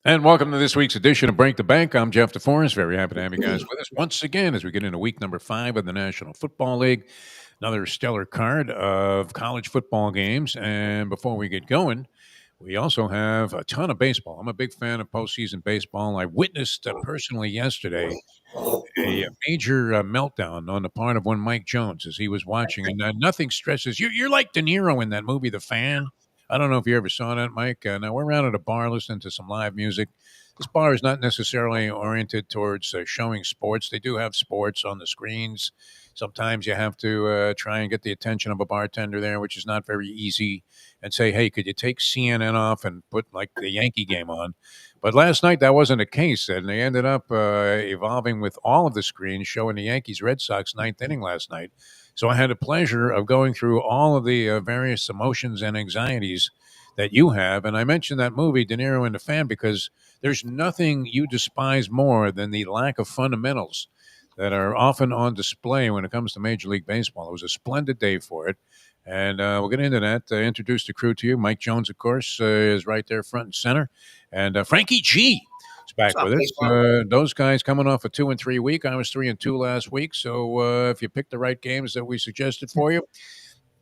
And welcome to this week's edition of Break the Bank. I'm Jeff DeForest. Very happy to have you guys with us once again as we get into week number 5 of the National Football League. Another stellar card of college football games. And before we get going, we also have a ton of baseball. I'm a big fan of postseason baseball. I witnessed personally yesterday a major meltdown on the part of one Mike Jones as he was watching, and nothing stresses you. You're like De Niro in that movie, The Fan. I don't know if you ever saw that, Mike. Now we're around at a bar listening to some live music. This bar is not necessarily oriented towards showing sports. They do have sports on the screens. Sometimes you have to try and get the attention of a bartender there, which is not very easy, and say, "Hey, could you take CNN off and put like the Yankee game on?" But last night that wasn't the case, and they ended up evolving with all of the screens showing the Yankees Red Sox ninth inning last night. So I had the pleasure of going through all of the various emotions and anxieties that you have. And I mentioned that movie, De Niro and the Fan, because there's nothing you despise more than the lack of fundamentals that are often on display when it comes to Major League Baseball. It was a splendid day for it. And we'll get into that. Introduce the crew to you. Mike Jones, of course, is right there front and center. And Frankie G is back with us. Those guys coming off a 2-3 week. I was 3-2 last week. So if you picked the right games that we suggested for you,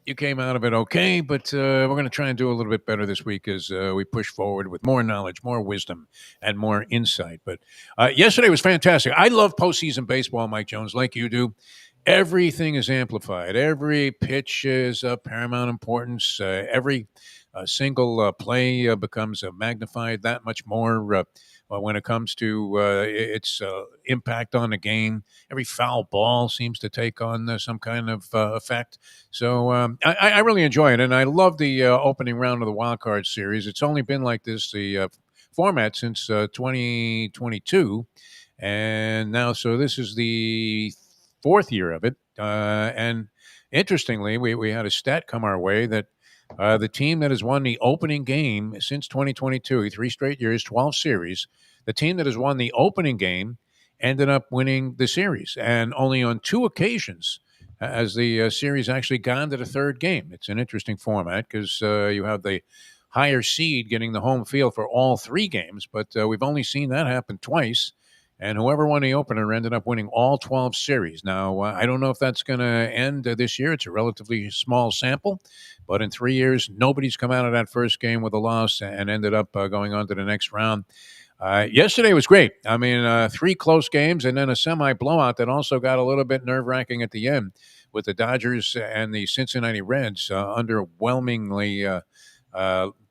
you came out of it okay. But we're going to try and do a little bit better this week as we push forward with more knowledge, more wisdom, and more insight. But yesterday was fantastic. I love postseason baseball, Mike Jones, like you do. Everything is amplified. Every pitch is of paramount importance. Every single play becomes magnified that much more when it comes to its impact on the game. Every foul ball seems to take on some kind of effect. So I really enjoy it, and I love the opening round of the wild card series. It's only been like this, the format, since 2022, and now so this is the fourth year of it. And interestingly, we had a stat come our way that the team that has won the opening game since 2022, 3 straight years, 12 series, the team that has won the opening game ended up winning the series. And only on 2 occasions has the series actually gone to the third game. It's an interesting format because you have the higher seed getting the home field for all 3 games, but we've only seen that happen twice. And whoever won the opener ended up winning all 12 series. Now, I don't know if that's going to end this year. It's a relatively small sample. But in 3 years, nobody's come out of that first game with a loss and ended up going on to the next round. Yesterday was great. I mean, 3 close games and then a semi-blowout that also got a little bit nerve-wracking at the end with the Dodgers and the Cincinnati Reds underwhelmingly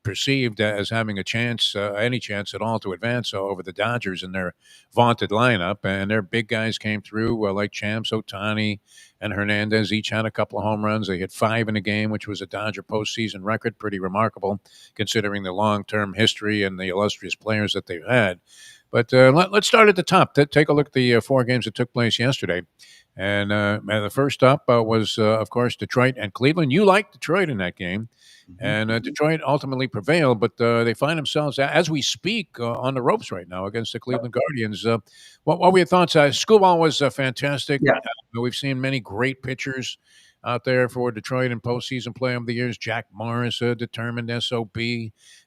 perceived as having a chance, any chance at all, to advance over the Dodgers in their vaunted lineup. And their big guys came through, like Champs, Ohtani, and Hernandez. Each had a couple of home runs. They hit 5 in a game, which was a Dodger postseason record. Pretty remarkable, considering the long-term history and the illustrious players that they've had. But let's start at the top. Take a look at the 4 games that took place yesterday. And the first up was, of course, Detroit and Cleveland. You liked Detroit in that game. And Detroit ultimately prevailed, but they find themselves, as we speak, on the ropes right now against the Cleveland Guardians. What were your thoughts? Schoolball was fantastic. Yeah. We've seen many great pitchers out there for Detroit in postseason play over the years. Jack Morris, a determined SOB.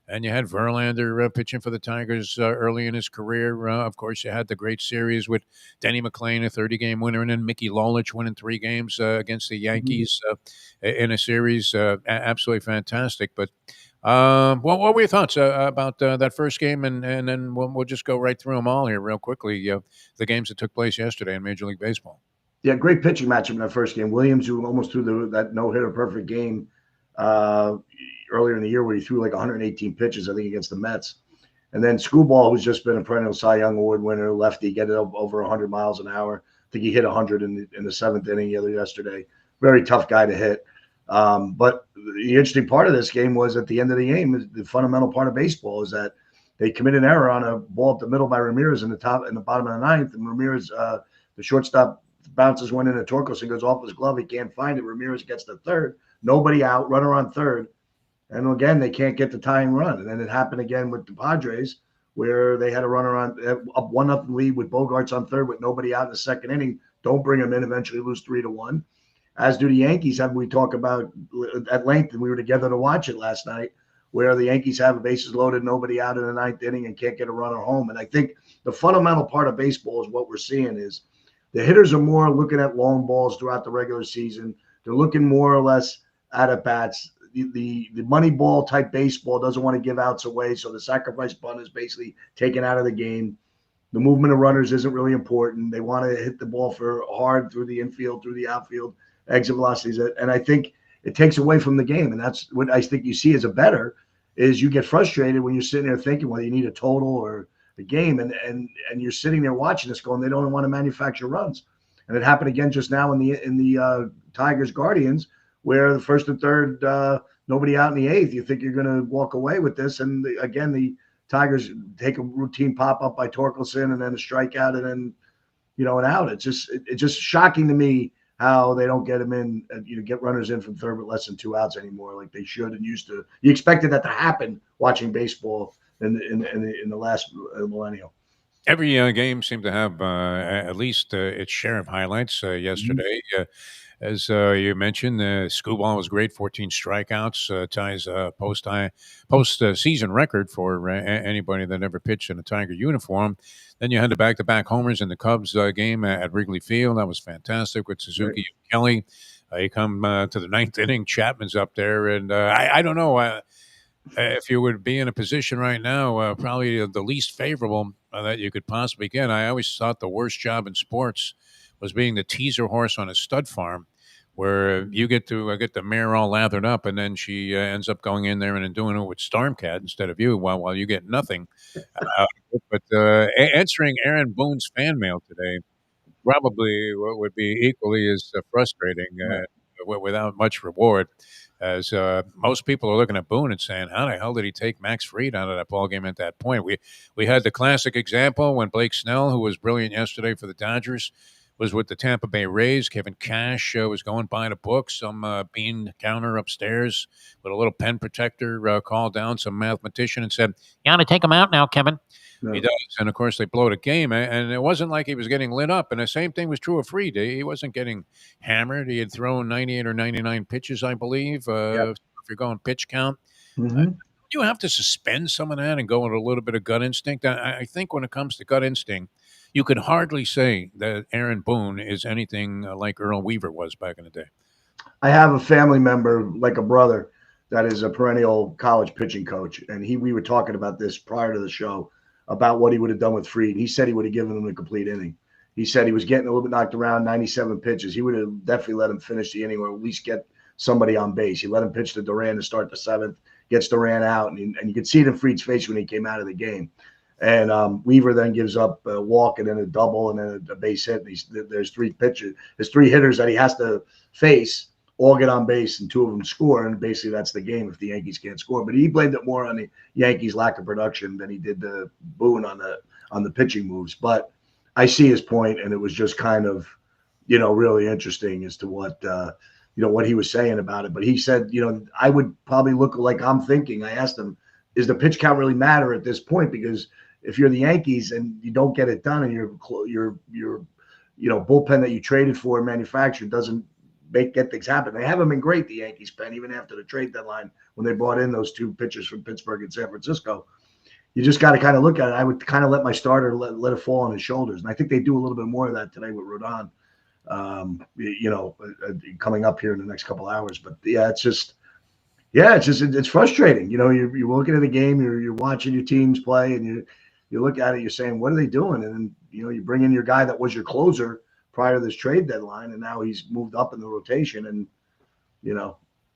And you had Verlander pitching for the Tigers early in his career. Of course, you had the great series with Denny McLain, a 30-game winner, and then Mickey Lolich winning 3 games against the Yankees in a series. Absolutely fantastic. But what were your thoughts about that first game? And then we'll just go right through them all here real quickly, the games that took place yesterday in Major League Baseball. Yeah, great pitching matchup in that first game. Williams, who almost threw that no-hitter perfect game earlier in the year where he threw like 118 pitches, I think, against the Mets. And then Screwball, who's just been a perennial Cy Young Award winner, lefty, get it over 100 miles an hour. I think he hit 100 in the 7th inning yesterday. Very tough guy to hit. But the interesting part of this game was at the end of the game, the fundamental part of baseball is that they commit an error on a ball up the middle by Ramirez in the bottom of the 9th. And Ramirez, the shortstop, bounces one in, and Torkelson goes off his glove. He can't find it. Ramirez gets the third. Nobody out, runner on third. And again, they can't get the tying run. And then it happened again with the Padres, where they had a runner on up 1-0 lead with Bogarts on third with nobody out in the 2nd inning. Don't bring them in, eventually lose 3-1. As do the Yankees. We talk about at length, and we were together to watch it last night, where the Yankees have bases loaded, nobody out in the ninth inning, and can't get a runner home. And I think the fundamental part of baseball is what we're seeing is the hitters are more looking at long balls throughout the regular season. They're looking more or less at bats. The money ball type baseball doesn't want to give outs away, so the sacrifice bunt is basically taken out of the game. The movement of runners isn't really important. They want to hit the ball for hard through the infield, through the outfield, exit velocities, and I think it takes away from the game. And that's what I think you see as a bettor is you get frustrated when you're sitting there thinking, well, you need a total or a game, and you're sitting there watching this going, they don't want to manufacture runs. And it happened again just now in the Tigers Guardians, where the first and third, nobody out in the eighth. You think you're going to walk away with this, and again the Tigers take a routine pop up by Torkelson, and then a strikeout, and then an out. It's just shocking to me how they don't get him in, get runners in from third with less than 2 outs anymore, like they should and used to. You expected that to happen watching baseball in the last millennium. Every game seemed to have at least its share of highlights. Yesterday, as you mentioned, Skubal was great, 14 strikeouts, ties post-season record for anybody that ever pitched in a Tiger uniform. Then you had the back-to-back homers in the Cubs game at Wrigley Field. That was fantastic with Suzuki and Kelly. You come to the ninth inning, Chapman's up there, and I don't know if you would be in a position right now, probably the least favorable that you could possibly get. I always thought the worst job in sports was being the teaser horse on a stud farm, where you get to get the mare all lathered up, and then she ends up going in there and doing it with Stormcat instead of you, while you get nothing. But answering Aaron Boone's fan mail today probably would be equally as frustrating without much reward, as most people are looking at Boone and saying, how the hell did he take Max Fried out of that ballgame at that point? We had the classic example when Blake Snell, who was brilliant yesterday for the Dodgers, was with the Tampa Bay Rays. Kevin Cash was going by the book, some bean counter upstairs with a little pen protector called down some mathematician and said, "You got to take him out now, Kevin." No. He does. And, of course, they blow the game. And it wasn't like he was getting lit up. And the same thing was true of Fried. He wasn't getting hammered. He had thrown 98 or 99 pitches, I believe, if you're going pitch count. Mm-hmm. You have to suspend some of that and go with a little bit of gut instinct. I think when it comes to gut instinct, you could hardly say that Aaron Boone is anything like Earl Weaver was back in the day. I have a family member, like a brother, that is a perennial college pitching coach. And we were talking about this prior to the show, about what he would have done with Fried. He said he would have given him a complete inning. He said he was getting a little bit knocked around, 97 pitches. He would have definitely let him finish the inning, or at least get somebody on base. He let him pitch to Duran to start the seventh, gets Duran out, and you could see it in Fried's face when he came out of the game. And Weaver then gives up a walk and then a double and then a base hit. There's three pitchers. There's three hitters that he has to face, all get on base, and two of them score. And basically that's the game if the Yankees can't score. But he blamed it more on the Yankees' lack of production than he did the Boone on the pitching moves. But I see his point, and it was just kind of, really interesting as to what what he was saying about it. But he said, I would probably look like I'm thinking. I asked him, is the pitch count really matter at this point? Because if you're the Yankees and you don't get it done, and your bullpen that you traded for and manufactured doesn't get things happen. They haven't been great, the Yankees, pen, even after the trade deadline when they brought in those two pitchers from Pittsburgh and San Francisco. You just got to kind of look at it. I would kind of let my starter let it fall on his shoulders, and I think they do a little bit more of that today with Rodon. Coming up here in the next couple hours. But it's frustrating. You're looking at the game, you're watching your teams play, and you look at it, you're saying, what are they doing? And then, you bring in your guy that was your closer prior to this trade deadline, and now he's moved up in the rotation. And,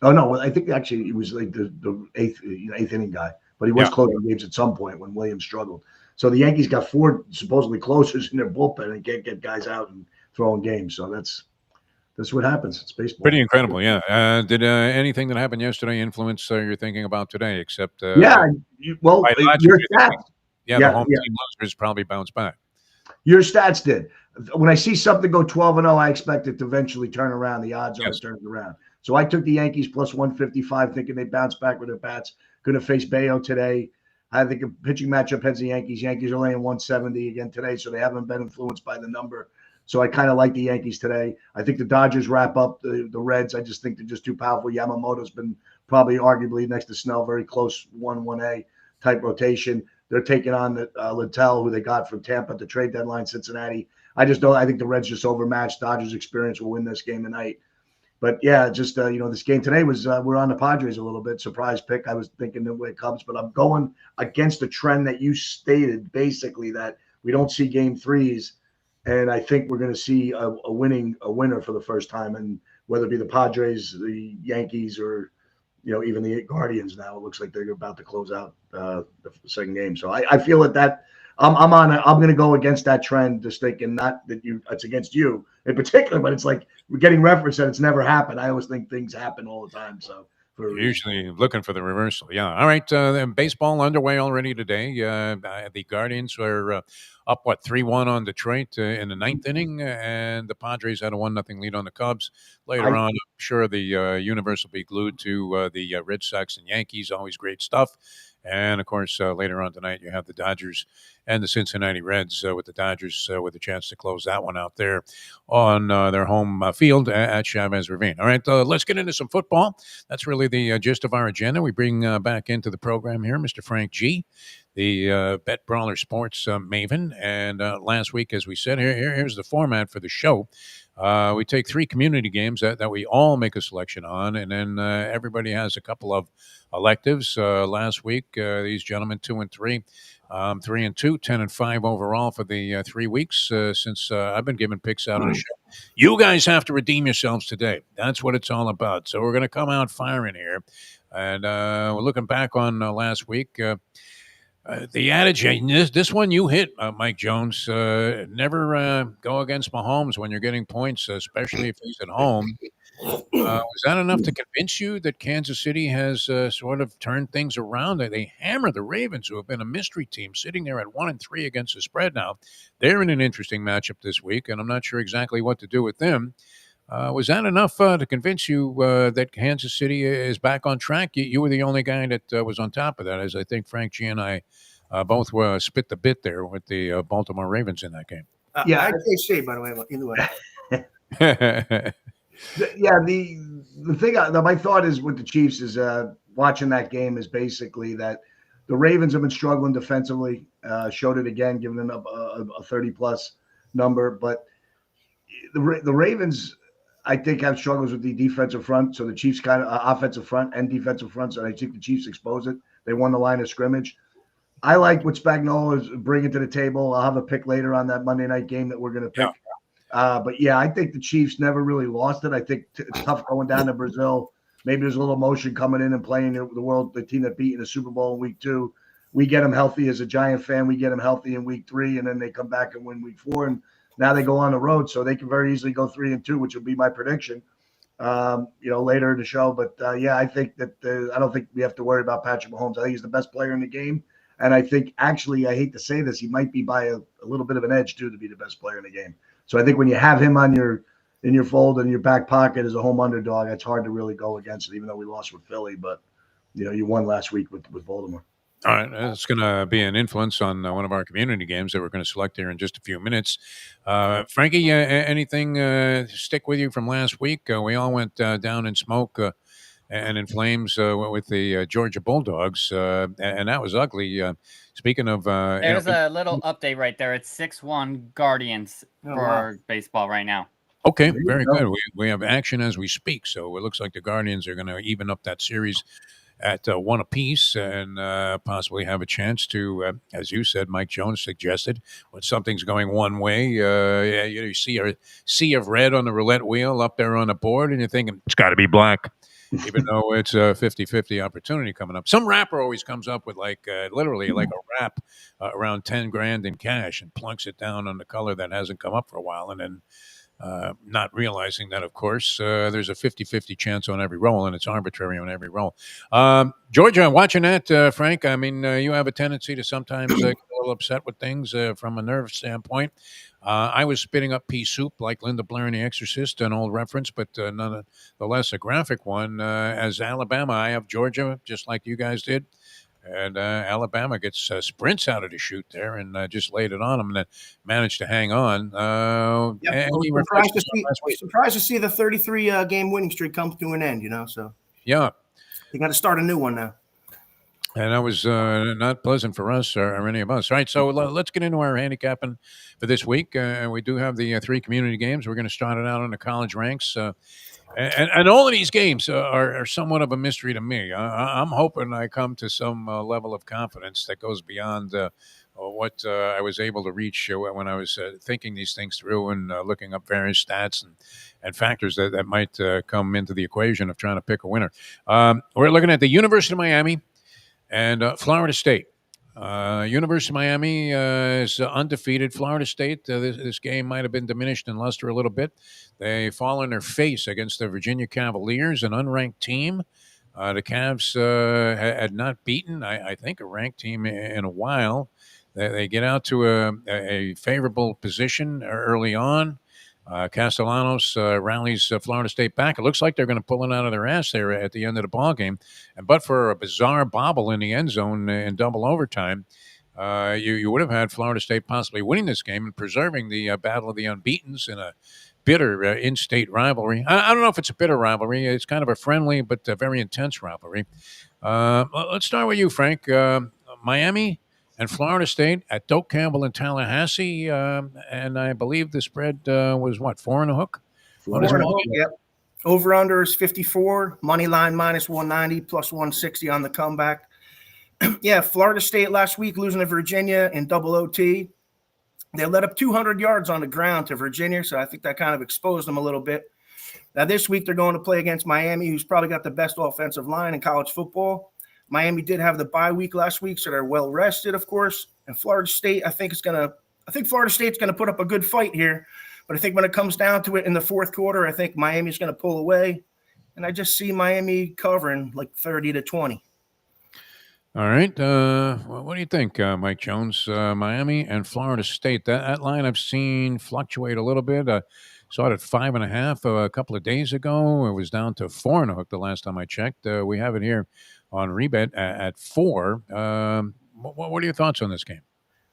oh no, I think actually he was like the eighth inning guy, but he was closing games at some point when Williams struggled. So the Yankees got four supposedly closers in their bullpen and can't get guys out and throwing games. So that's what happens. It's baseball. Pretty incredible, yeah. Did anything that happened yesterday influence your thinking about today? Except your stats. The home team losers probably bounce back. Your stats did. When I see something go 12-0, I expect it to eventually turn around. The odds are it turns around. So I took the Yankees plus 155, thinking they bounce back with their bats. Going to face Bayo today. I think a pitching matchup heads the Yankees. Yankees are laying 170 again today, so they haven't been influenced by the number. So I kind of like the Yankees today. I think the Dodgers wrap up the Reds. I just think they're just too powerful. Yamamoto's been probably arguably next to Snell, very close 1-1A type rotation. They're taking on Littell, who they got from Tampa at the trade deadline, Cincinnati. I think the Reds just overmatched. Dodgers experience will win this game tonight. But yeah, just this game today was we're on the Padres a little bit. Surprise pick. I was thinking the way Cubs, but I'm going against the trend that you stated, basically that we don't see game threes, and I think we're going to see a winner for the first time, and whether it be the Padres, the Yankees, or even the Guardians. Now it looks like they're about to close out the second game. So I feel that I'm going to go against that trend, just thinking not that it's against you in particular, but it's like we're getting reference that it's never happened. I always think things happen all the time. So usually looking for the reversal. Yeah. All right. Baseball underway already today. The Guardians are up 3-1 on Detroit in the ninth inning, and the Padres had a 1-0 lead on the Cubs. Later on, I'm sure the universe will be glued to the Red Sox and Yankees. Always great stuff. And of course, later on tonight, you have the Dodgers and the Cincinnati Reds, with the Dodgers with a chance to close that one out there on their home field at Chavez Ravine. All right, let's get into some football. That's really the gist of our agenda. We bring back into the program here Mr. Frank G., the Bet Brawler Sports maven. And last week, as we said, here's the format for the show. We take 3 community games that we all make a selection on, and then everybody has a couple of electives. Last week, these gentlemen 2 and 3, 3 and 2, 10 and 5 overall for the 3 weeks since I've been giving picks out on the show. You guys have to redeem yourselves today. That's what it's all about. So we're going to come out firing here, and we're looking back on last week. The adage, this one you hit, Mike Jones. Never go against Mahomes when you're getting points, especially if he's at home. Was that enough to convince you that Kansas City has sort of turned things around? They hammer the Ravens, who have been a mystery team, sitting there at 1-3 against the spread now. They're in an interesting matchup this week, and I'm not sure exactly what to do with them. Was that enough to convince you that Kansas City is back on track? You were the only guy that was on top of that, as I think Frank G and I both spit the bit there with the Baltimore Ravens in that game. Yeah, I say shade, by the way. Either way. The thing, my thought is with the Chiefs is watching that game is basically that the Ravens have been struggling defensively. Showed it again, giving them a 30-plus number, but the Ravens, I think, have struggles with the defensive front. So the Chiefs kind of offensive front and defensive front. So I think the Chiefs expose it. They won the line of scrimmage. I like what Spagnuolo is bringing to the table. I'll have a pick later on that Monday night game that we're going to pick. Yeah. But yeah, I think the Chiefs never really lost it. I think it's tough going down to Brazil. Maybe there's a little emotion coming in and playing the team that beat in the Super Bowl in week 2. We get them healthy as a Giant fan. We get them healthy in week 3, and then they come back and win week 4. And now they go on the road, so they can very easily go 3-2, which will be my prediction, later in the show. But I think that I don't think we have to worry about Patrick Mahomes. I think he's the best player in the game. And I think, actually, I hate to say this, he might be by a little bit of an edge, too, to be the best player in the game. So I think when you have him in your fold and your back pocket as a home underdog, it's hard to really go against it, even though we lost with Philly. But, you won last week with Baltimore. All right, it's going to be an influence on one of our community games that we're going to select here in just a few minutes. Frankie, anything stick with you from last week? We all went down in smoke and in flames with the Georgia Bulldogs, and that was ugly. Speaking of, there's a little update right there. It's 6-1 Guardians for baseball right now. Okay, very good. We have action as we speak, so it looks like the Guardians are going to even up that series at 1 apiece and possibly have a chance to, as you said, Mike Jones suggested, when something's going one way, you see a sea of red on the roulette wheel up there on the board, and you're thinking, it's got to be black. Even though it's a 50-50 opportunity coming up. Some rapper always comes up with literally like a rap around 10 grand in cash and plunks it down on the color that hasn't come up for a while. And then not realizing that, of course, there's a 50-50 chance on every roll, and it's arbitrary on every roll. Georgia, watching that, Frank, I mean, you have a tendency to sometimes get a little upset with things from a nerve standpoint. I was spitting up pea soup like Linda Blair in The Exorcist, an old reference, but nonetheless a graphic one. As Alabama, I have Georgia, just like you guys did. And Alabama gets sprints out of the chute there and just laid it on them and then managed to hang on. Surprised to see the 33 game winning streak come to an end, so. Yeah. You got to start a new one now. And that was not pleasant for us or any of us. All right, so let's get into our handicapping for this week. We do have the 3 community games. We're going to start it out on the college ranks. And all of these games are somewhat of a mystery to me. I'm hoping I come to some level of confidence that goes beyond what I was able to reach when I was thinking these things through and looking up various stats and factors that might come into the equation of trying to pick a winner. We're looking at the University of Miami and Florida State. University of Miami is undefeated. Florida State, this game might have been diminished in luster a little bit. They fall on their face against the Virginia Cavaliers, an unranked team. The Cavs had not beaten, I think, a ranked team in a while. They get out to a favorable position early on. Castellanos rallies Florida State back. It looks like they're going to pull it out of their ass there at the end of the ball game. But for a bizarre bobble in the end zone in double overtime, you would have had Florida State possibly winning this game and preserving the battle of the unbeatens in a bitter in-state rivalry. I don't know if it's a bitter rivalry. It's kind of a friendly but very intense rivalry. Let's start with you, Frank. Miami and Florida State at Doak Campbell in Tallahassee, and I believe the spread was what, 4 and a hook? Yep. Over under is 54. Money line minus 190 plus 160 on the comeback. Yeah, Florida State last week losing to Virginia in double OT. They let up 200 yards on the ground to Virginia, so I think that kind of exposed them a little bit. Now this week they're going to play against Miami, who's probably got the best offensive line in college football. Miami did have the bye week last week, so they're well rested, of course. And Florida State, I think Florida State's going to put up a good fight here. But I think when it comes down to it in the fourth quarter, I think Miami's going to pull away. And I just see Miami covering like 30-20. All right. What do you think, Mike Jones? Miami and Florida State. That line I've seen fluctuate a little bit. Saw it at 5.5 a couple of days ago. It was down to 4 and a hook the last time I checked. We have it here on Rebet at 4. What are your thoughts on this game?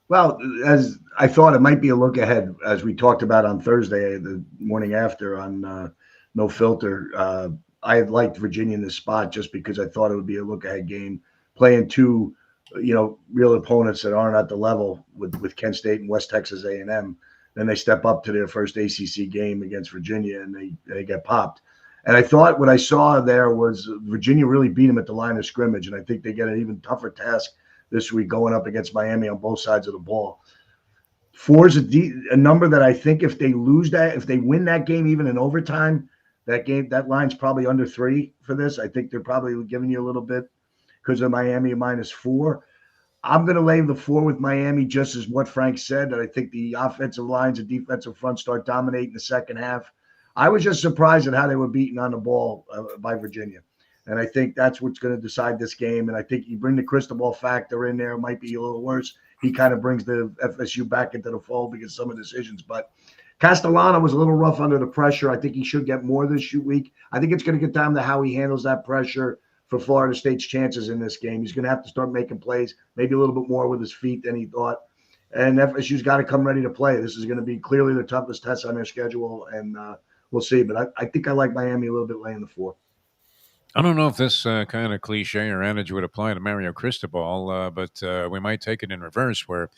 Well, as I thought, it might be a look ahead, as we talked about on Thursday, the morning after on No Filter. I had liked Virginia in this spot just because I thought it would be a look ahead game, playing 2, real opponents that aren't at the level with Kent State and West Texas A&M. Then they step up to their first ACC game against Virginia, and they get popped. And I thought what I saw there was Virginia really beat them at the line of scrimmage, and I think they get an even tougher task this week going up against Miami on both sides of the ball. 4 is a number that I think if they win that game even in overtime, that line's probably under 3 for this. I think they're probably giving you a little bit because of Miami -4. I'm going to lay the 4 with Miami, just as what Frank said, that I think the offensive lines and defensive front start dominating the second half. I was just surprised at how they were beaten on the ball by Virginia. And I think that's what's going to decide this game. And I think you bring the Cristobal factor in there, it might be a little worse. He kind of brings the FSU back into the fold because of some of the decisions. But Castellano was a little rough under the pressure. I think he should get more this week. I think it's going to get down to how he handles that pressure for Florida State's chances in this game. He's going to have to start making plays, maybe a little bit more with his feet than he thought. And FSU's got to come ready to play. This is going to be clearly the toughest test on their schedule, and we'll see. But I think I like Miami a little bit laying the 4. I don't know if this kind of cliche or adage would apply to Mario Cristobal, but we might take it in reverse where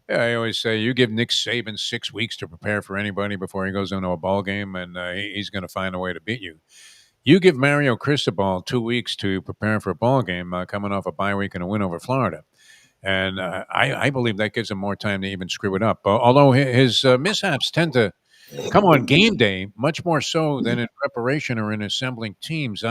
I always say you give Nick Saban 6 weeks to prepare for anybody before he goes into a ball game, and he's going to find a way to beat you. You give Mario Cristobal 2 weeks to prepare for a ball game coming off a bye week and a win over Florida. And I believe that gives him more time to even screw it up. Although his mishaps tend to come on game day much more so than in preparation or in assembling teams.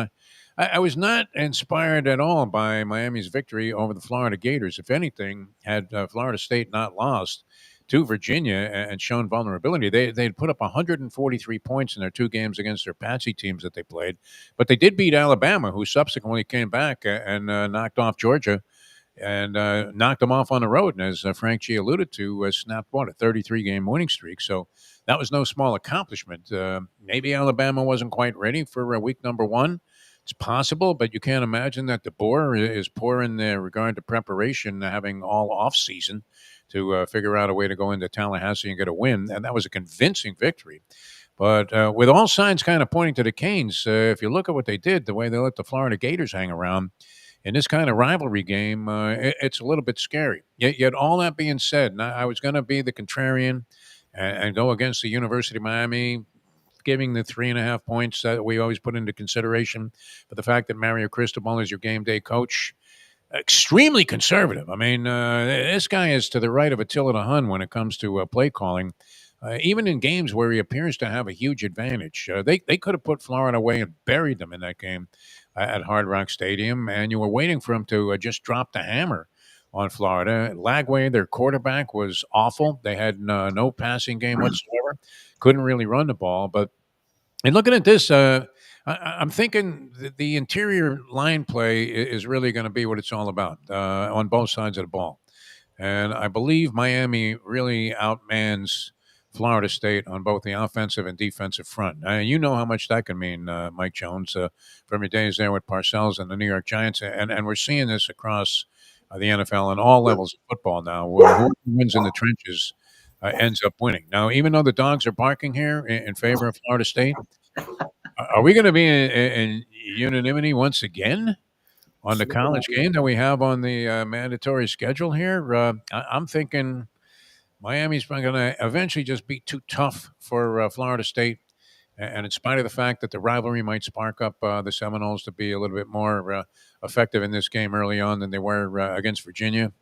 I was not inspired at all by Miami's victory over the Florida Gators. If anything, had Florida State not lost to Virginia and shown vulnerability, they'd put up 143 points in their 2 games against their Patsy teams that they played. But they did beat Alabama, who subsequently came back and knocked off Georgia and knocked them off on the road. And as Frank G. alluded to, snapped, a 33-game winning streak. So that was no small accomplishment. Maybe Alabama wasn't quite ready for week number 1. It's possible, but you can't imagine that the Boer is poor in regard to preparation, having all off-season to figure out a way to go into Tallahassee and get a win. And that was a convincing victory But with all signs kind of pointing to the Canes, if you look at what they did, the way they let the Florida Gators hang around in this kind of rivalry game, it's a little bit scary. Yet all that being said, and I was going to be the contrarian and go against the University of Miami, giving the 3.5 points that we always put into consideration. But the fact that Mario Cristobal is your game day coach, extremely conservative. I mean, this guy is to the right of Attila the Hun when it comes to play calling. Even in games where he appears to have a huge advantage, they could have put Florida away and buried them in that game at Hard Rock Stadium, and you were waiting for him to just drop the hammer on Florida. Lagway, their quarterback, was awful. They had no passing game whatsoever. Couldn't really run the ball. But and looking at this, I'm thinking the interior line play is really going to be what it's all about on both sides of the ball. And I believe Miami really outmans Florida State on both the offensive and defensive front. You know how much that can mean, Mike Jones, from your days there with Parcells and the New York Giants. And we're seeing this across the NFL and all levels of football now, where who wins in the trenches ends up winning. Now, even though the dogs are barking here in favor of Florida State, are we going to be in unanimity once again on the college game that we have on the mandatory schedule here? I'm thinking Miami's going to eventually just be too tough for Florida State. And in spite of the fact that the rivalry might spark up the Seminoles to be a little bit more effective in this game early on than they were against Virginia,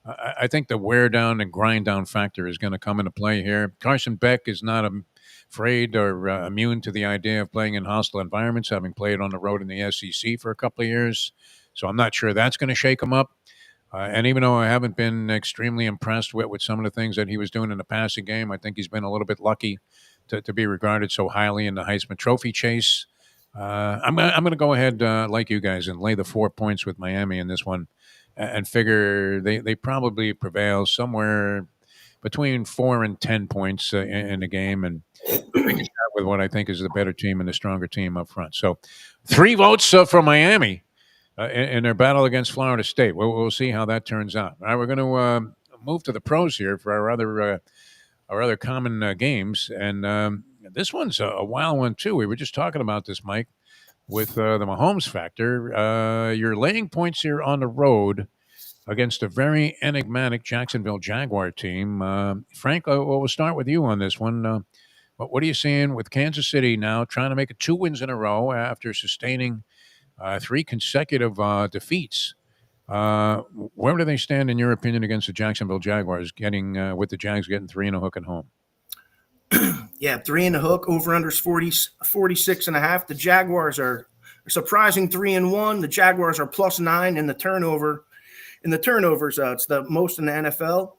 I think the wear down and grind down factor is going to come into play here. Carson Beck is not afraid or immune to the idea of playing in hostile environments, having played on the road in the SEC for a couple of years. So I'm not sure that's going to shake him up. And even though I haven't been extremely impressed with some of the things that he was doing in the passing game, I think he's been a little bit lucky to be regarded so highly in the Heisman Trophy chase. I'm going to go ahead, like you guys, and lay the 4 points with Miami in this one and figure they probably prevail somewhere between 4 and 10 points in the game, and make a shot with what I think is the better team and the stronger team up front. So 3 votes for Miami in their battle against Florida State. We'll see how that turns out. All right, we're going to move to the pros here for our other common games, and this one's a wild one too. We were just talking about this, Mike, with the Mahomes factor. You're laying points here on the road against a very enigmatic Jacksonville Jaguar team. Frank, we'll start with you on this one. What are you seeing with Kansas City now trying to make it 2 wins in a row after sustaining 3 consecutive defeats? Where do they stand, in your opinion, against the Jacksonville Jaguars, with the Jags getting 3 and a hook at home? Yeah, 3 and a hook, over under 46.5. The Jaguars are a surprising 3-1. The Jaguars are +9 in the turnovers. It's the most in the NFL.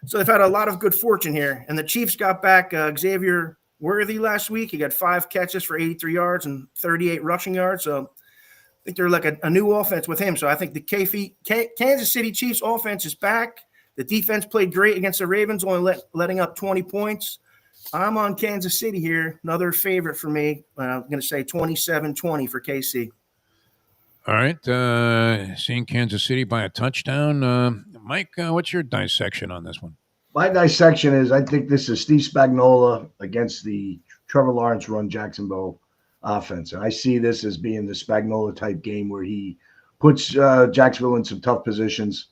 So they've had a lot of good fortune here. And the Chiefs got back Xavier Worthy last week. He got 5 catches for 83 yards and 38 rushing yards. So I think they're like a new offense with him. So I think the Kansas City Chiefs offense is back. The defense played great against the Ravens, only letting up 20 points. I'm on Kansas City here. Another favorite for me. I'm going to say 27-20 for KC. All right. Seeing Kansas City by a touchdown. Mike, what's your dissection on this one? My dissection is I think this is Steve Spagnuolo against the Trevor Lawrence run Jacksonville offense. And I see this as being the Spagnuolo type game where he puts Jacksonville in some tough positions.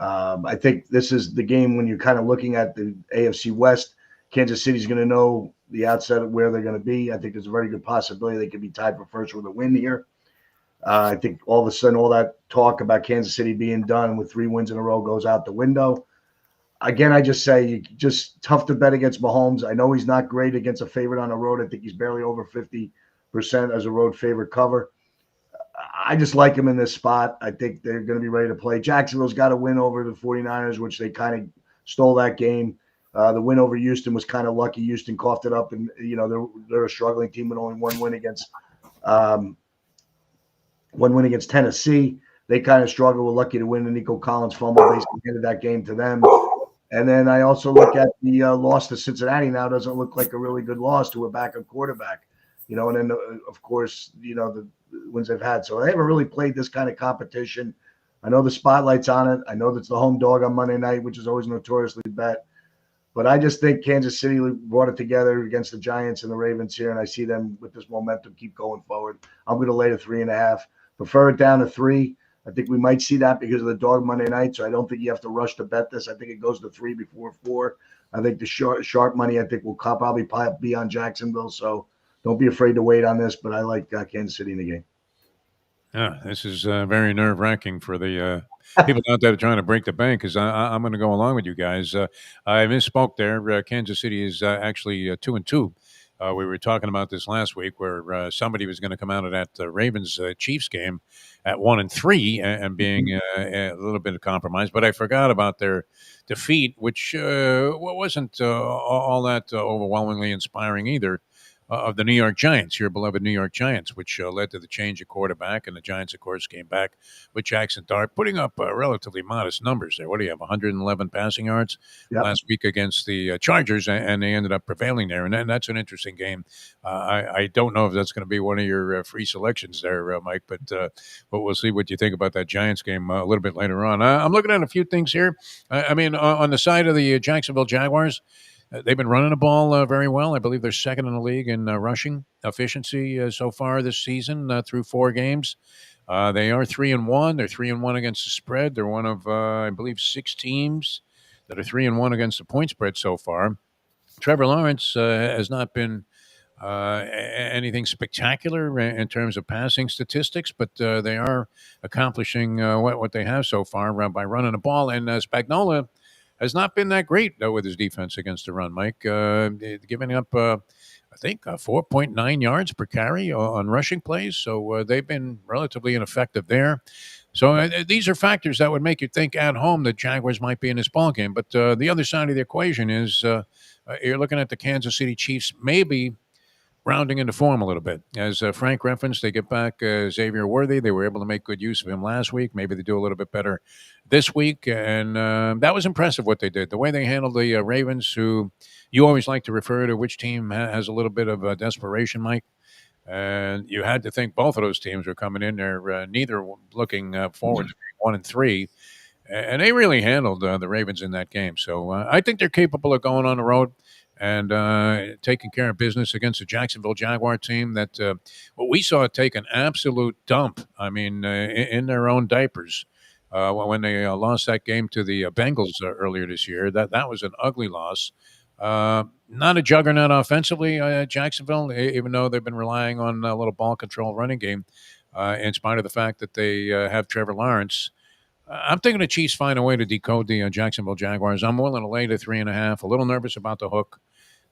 I think this is the game when you're kind of looking at the AFC West. Kansas City's going to know the outset of where they're going to be. I think there's a very good possibility they could be tied for first with a win here. I think all of a sudden all that talk about Kansas City being done with 3 wins in a row goes out the window. Again, I just say just tough to bet against Mahomes. I know he's not great against a favorite on the road. I think he's barely over 50% as a road favorite cover. I just like him in this spot. I think they're going to be ready to play. Jacksonville's got a win over the 49ers, which they kind of stole that game. The win over Houston was kind of lucky. Houston coughed it up, and they're a struggling team with only one win against Tennessee. They kind of struggled. Were lucky to win. The Nico Collins fumble basically handed that game to them. And then I also look at the loss to Cincinnati. Now doesn't look like a really good loss to a backup quarterback. And then of course the wins they've had. So they haven't really played this kind of competition. I know the spotlight's on it. I know that's the home dog on Monday night, which is always notoriously bet. But I just think Kansas City brought it together against the Giants and the Ravens here, and I see them with this momentum keep going forward. I'm going to lay the 3.5. Prefer it down to 3. I think we might see that because of the dog Monday night, so I don't think you have to rush to bet this. I think it goes to 3 before 4. I think the sharp money, I think, will probably be on Jacksonville, so don't be afraid to wait on this, but I like Kansas City in the game. Yeah, this is very nerve-wracking for the people out there trying to break the bank, because I'm going to go along with you guys. I misspoke there. Kansas City is actually 2-2. We were talking about this last week, where somebody was going to come out of that Ravens Chiefs game at 1-3 and being a little bit of compromise. But I forgot about their defeat, which wasn't all that overwhelmingly inspiring either. Of the New York Giants, your beloved New York Giants, which led to the change of quarterback. And the Giants, of course, came back with Jackson Dart, putting up relatively modest numbers there. What do you have, 111 passing yards last week against the Chargers, and they ended up prevailing there. And that's an interesting game. I don't know if that's going to be one of your free selections there, Mike, but we'll see what you think about that Giants game a little bit later on. I'm looking at a few things here. I mean, on the side of the Jacksonville Jaguars, they've been running the ball very well. I believe they're second in the league in rushing efficiency so far this season through 4 games. They are 3-1. They're 3-1 against the spread. They're one of, I believe, 6 teams that are 3-1 against the point spread so far. Trevor Lawrence has not been anything spectacular in terms of passing statistics, but they are accomplishing what they have so far by running the ball. And Spagnuolo has not been that great, though, with his defense against the run, Mike. Giving up, I think, 4.9 yards per carry on rushing plays. So they've been relatively ineffective there. So these are factors that would make you think at home that Jaguars might be in this ballgame. But the other side of the equation is you're looking at the Kansas City Chiefs maybe rounding into form a little bit. As Frank referenced, they get back Xavier Worthy. They were able to make good use of him last week. Maybe they do a little bit better this week. And that was impressive what they did. The way they handled the Ravens, who you always like to refer to which team has a little bit of desperation, Mike. And you had to think both of those teams were coming in there, neither looking forward to being 1-3. And they really handled the Ravens in that game. So I think they're capable of going on the road and taking care of business against the Jacksonville Jaguar team that what we saw take an absolute dump. I mean, in their own diapers when they lost that game to the Bengals earlier this year. That was an ugly loss. Not a juggernaut offensively, Jacksonville, even though they've been relying on a little ball control running game, in spite of the fact that they have Trevor Lawrence. I'm thinking the Chiefs find a way to decode the Jacksonville Jaguars. I'm willing to lay the 3.5. A little nervous about the hook,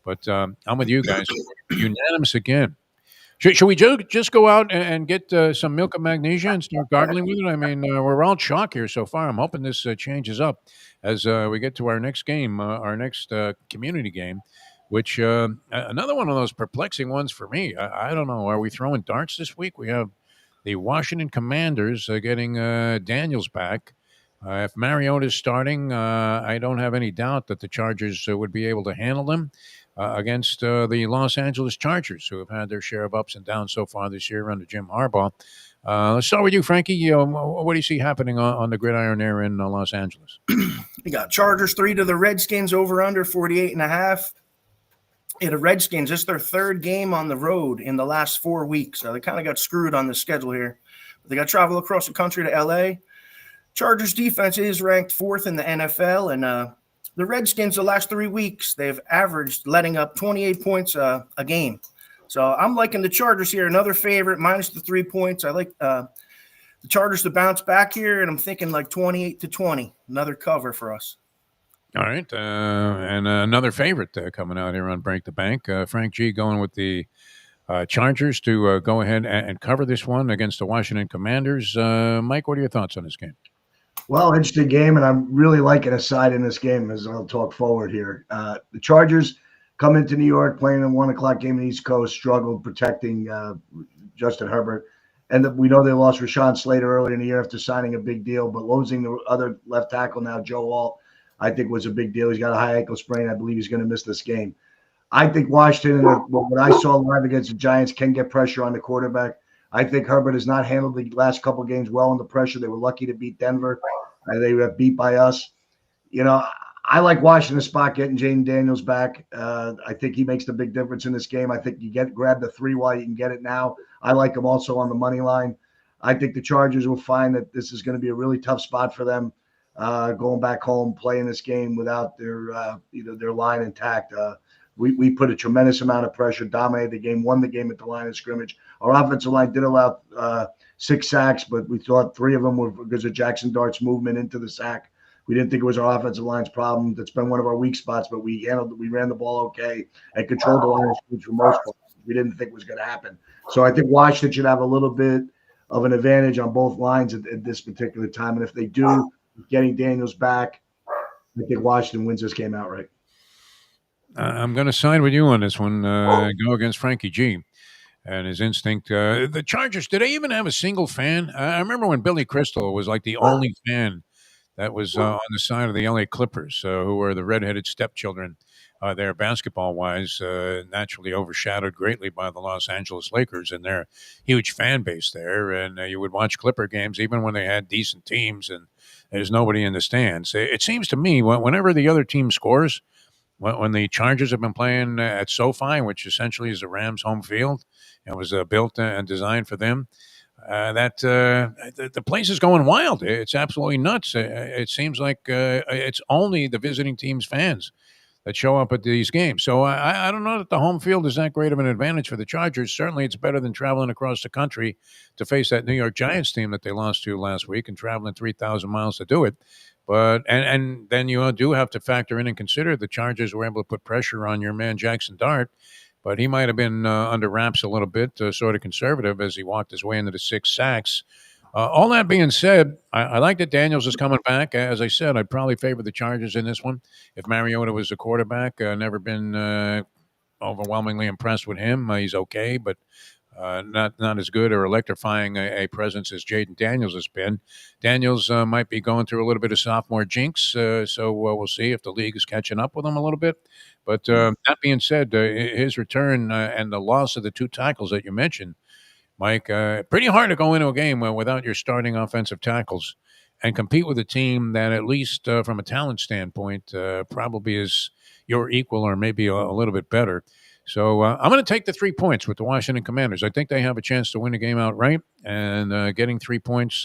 but I'm with you guys. Unanimous again. Should we just go out and get some milk of magnesia and start gargling with it? I mean, we're all shocked here so far. I'm hoping this changes up as we get to our next game, our next community game, which another one of those perplexing ones for me. I don't know. Are we throwing darts this week? We have the Washington Commanders getting Daniels back. If Mariota's starting, I don't have any doubt that the Chargers would be able to handle them against the Los Angeles Chargers, who have had their share of ups and downs so far this year under Jim Harbaugh. Let's start with you, Frankie. What do you see happening on the gridiron there in Los Angeles? You got Chargers 3 to the Redskins, over under 48.5. Yeah, the Redskins, this is their 3rd game on the road in the last 4 weeks. So they kind of got screwed on the schedule here. But they got to travel across the country to L.A. Chargers defense is ranked 4th in the NFL. And the Redskins, the last 3 weeks, they've averaged letting up 28 points a game. So I'm liking the Chargers here. Another favorite, minus the 3 points. I like the Chargers to bounce back here, and I'm thinking like 28-20. Another cover for us. All right. And another favorite coming out here on Break the Bank. Frank G going with the Chargers to go ahead and cover this one against the Washington Commanders. Mike, what are your thoughts on this game? Well, interesting game, and I'm really liking a side in this game as I'll talk forward here. The Chargers come into New York playing a 1 o'clock game on the East Coast, struggled protecting Justin Herbert. And we know they lost Rashawn Slater earlier in the year after signing a big deal, but losing the other left tackle now, Joe Alt, I think was a big deal. He's got a high ankle sprain. I believe he's going to miss this game. I think Washington, what I saw live against the Giants, can get pressure on the quarterback. I think Herbert has not handled the last couple of games well under pressure. They were lucky to beat Denver. They were beat by us. You know, I like Washington spot getting Jaden Daniels back. I think he makes the big difference in this game. I think you grab the 3 while you can get it now. I like him also on the money line. I think the Chargers will find that this is going to be a really tough spot for them, going back home, playing this game without their line intact. We put a tremendous amount of pressure, dominated the game, won the game at the line of scrimmage. Our offensive line did allow 6 sacks, but we thought 3 of them were because of Jackson Dart's movement into the sack. We didn't think it was our offensive line's problem. That's been one of our weak spots, but we ran the ball okay and controlled the line of scrimmage for most part. We didn't think it was going to happen. So I think Washington should have a little bit of an advantage on both lines at this particular time. And if they do, getting Daniels back, I think Washington wins this game outright. I'm going to side with you on this one. Go against Frankie G and his instinct. The Chargers, did they even have a single fan? I remember when Billy Crystal was like the only fan that was on the side of the LA Clippers, who were the redheaded stepchildren there basketball-wise, naturally overshadowed greatly by the Los Angeles Lakers and their huge fan base there. And you would watch Clipper games even when they had decent teams and there's nobody in the stands. It seems to me whenever the other team scores, when the Chargers have been playing at SoFi, which essentially is the Rams' home field, and was built and designed for them, the place is going wild. It's absolutely nuts. It seems like it's only the visiting team's fans that show up at these games. So I don't know that the home field is that great of an advantage for the Chargers. Certainly it's better than traveling across the country to face that New York Giants team that they lost to last week and traveling 3,000 miles to do it. But and then you do have to factor in and consider the Chargers were able to put pressure on your man Jackson Dart, but he might have been under wraps a little bit, sort of conservative as he walked his way into the 6 sacks. All that being said, I like that Daniels is coming back. As I said, I'd probably favor the Chargers in this one. If Mariota was the quarterback, never been overwhelmingly impressed with him. He's okay, but not as good or electrifying a presence as Jaden Daniels has been. Daniels might be going through a little bit of sophomore jinx, so we'll see if the league is catching up with him a little bit. But that being said, his return and the loss of the 2 tackles that you mentioned, Mike, pretty hard to go into a game without your starting offensive tackles and compete with a team that, at least from a talent standpoint, probably is your equal or maybe a little bit better. So I'm going to take the 3 points with the Washington Commanders. I think they have a chance to win the game outright, and getting 3 points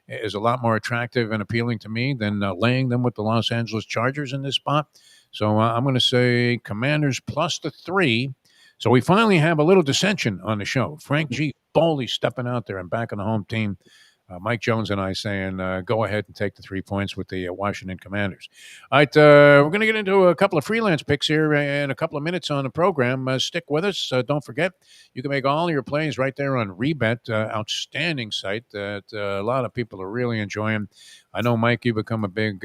is a lot more attractive and appealing to me than laying them with the Los Angeles Chargers in this spot. So I'm going to say Commanders plus the 3. So we finally have a little dissension on the show. Frank G. boldly stepping out there and backing the home team. Mike Jones and I saying, go ahead and take the 3 points with the Washington Commanders. All right, we're going to get into a couple of freelance picks here in a couple of minutes on the program. Stick with us. Don't forget, you can make all your plays right there on Rebet, outstanding site that a lot of people are really enjoying. I know, Mike, you become a big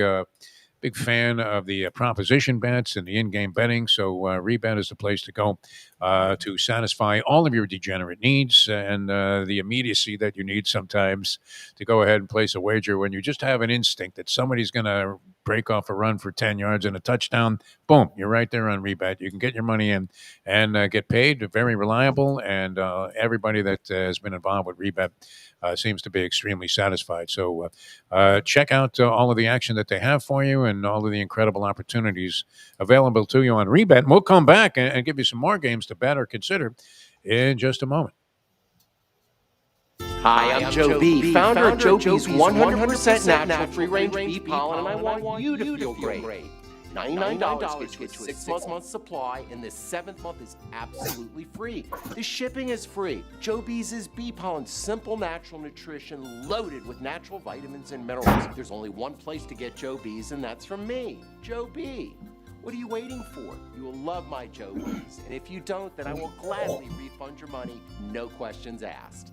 fan of the proposition bets and the in-game betting, so Rebet is the place to go to satisfy all of your degenerate needs and the immediacy that you need sometimes to go ahead and place a wager when you just have an instinct that somebody's going to break off a run for 10 yards and a touchdown. Boom, you're right there on Rebet. You can get your money in and get paid. Very reliable, and everybody that has been involved with Rebet seems to be extremely satisfied. So check out all of the action that they have for you and all of the incredible opportunities available to you on Rebet. And we'll come back and give you some more games to bet or consider in just a moment. Hi, I'm Joe B, founder of Joe B's 100% natural free-range bee pollen, and I want you to feel great. $99 gets you a 6-month supply, and this 7th month is absolutely free. The shipping is free. Joe B's is bee pollen, simple natural nutrition loaded with natural vitamins and minerals. There's only one place to get Joe B's, and that's from me, Joe B. What are you waiting for? You will love my Joe B's, and if you don't, then I will gladly refund your money, no questions asked.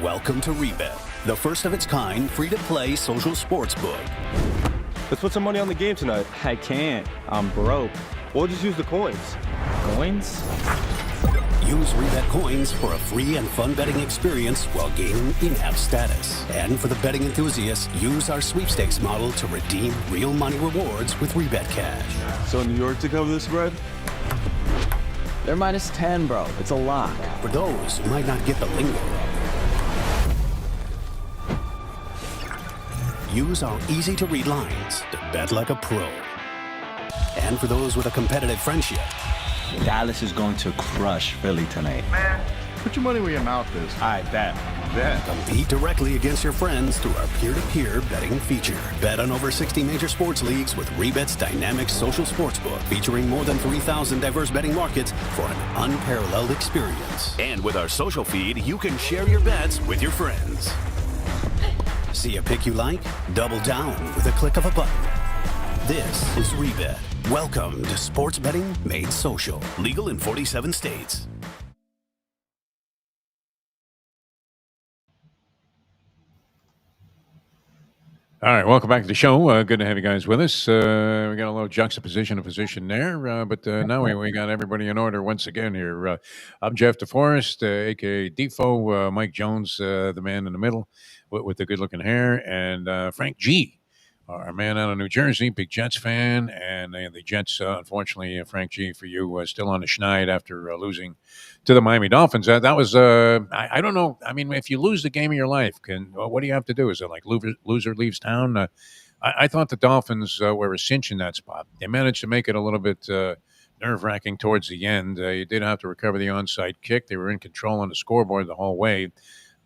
Welcome to Rebet, the first of its kind free-to-play social sports book. Let's put some money on the game tonight. I can't. I'm broke. We'll just use the coins. coins? Use Rebet coins for a free and fun betting experience while gaining in-app status. And for the betting enthusiasts, use our sweepstakes model to redeem real money rewards with Rebet Cash. So New York to cover the spread? They're -10, bro. It's a lock. For those who might not get the lingo, use our easy-to-read lines to bet like a pro. And for those with a competitive friendship, Dallas is going to crush Philly tonight. Man, put your money where your mouth is. I bet. compete directly against your friends through our peer-to-peer betting feature. Bet on over 60 major sports leagues with Rebet's dynamic social sportsbook, featuring more than 3,000 diverse betting markets for an unparalleled experience. And with our social feed, you can share your bets with your friends. See a pick you like? Double down with a click of a button. This is Rebet. Welcome to sports betting made social. Legal in 47 states. All right, welcome back to the show. Good to have you guys with us. We got a little juxtaposition of position there, but now we got everybody in order once again here. I'm Jeff DeForest, a.k.a. Defo, Mike Jones, the man in the middle with the good-looking hair, and Frank G., our man out of New Jersey, big Jets fan, and the Jets, unfortunately, Frank G., for you, still on the schneid after losing to the Miami Dolphins. That was, I don't know. I mean, if you lose the game of your life, what do you have to do? Is it like loser leaves town? I thought the Dolphins were a cinch in that spot. They managed to make it a little bit nerve-wracking towards the end. You did have to recover the onside kick. They were in control on the scoreboard the whole way.